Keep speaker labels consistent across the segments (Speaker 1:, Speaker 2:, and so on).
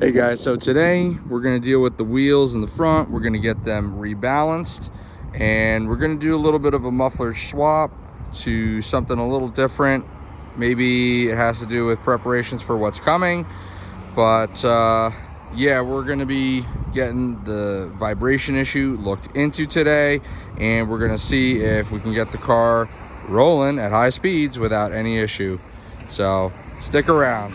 Speaker 1: Hey guys, so today we're going to deal with the wheels in the front. We're going to get them rebalanced, and we're going to do a little bit of a muffler swap to something a little different. Maybe it has to do with preparations for what's coming, but yeah, we're going to be getting the vibration issue looked into today, and we're going to see if we can get the car rolling at high speeds without any issue. So stick around.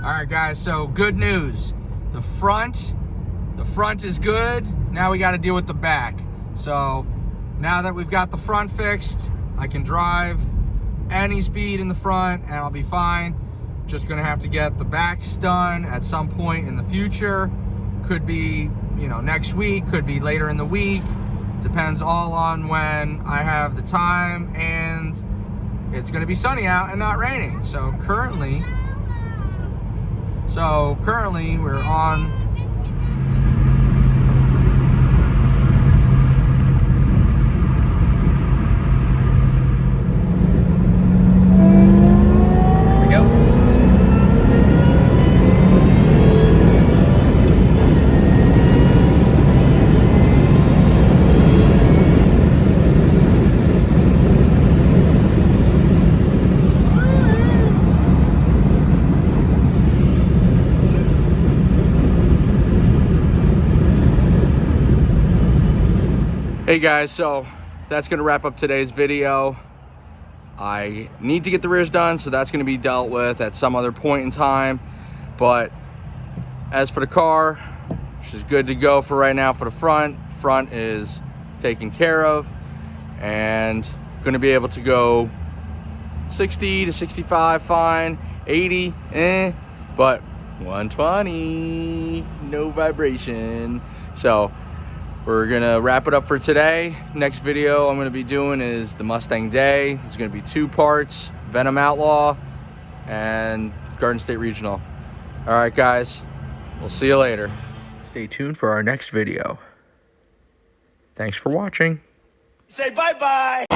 Speaker 1: All right, guys, so good news. The front is good. Now we got to deal with the back. So now that we've got the front fixed, I can drive any speed in the front and I'll be fine. Just gonna have to get the backs done at some point in the future. Could be, next week, could be later in the week. Depends all on when I have the time and it's gonna be sunny out and not raining. So currently we're on Hey guys, so that's gonna wrap up today's video. I need to get the rears done, so that's gonna be dealt with at some other point in time. But as for the car, she's good to go for right now for the front. Front is taken care of and gonna be able to go 60 to 65 fine, 80, but 120, no vibration. So we're gonna wrap it up for today. Next video I'm gonna be doing is the Mustang Day. It's gonna be 2 parts, Venom Outlaw and Garden State Regional. All right, guys, we'll see you later. Stay tuned for our next video. Thanks for watching.
Speaker 2: Say bye-bye.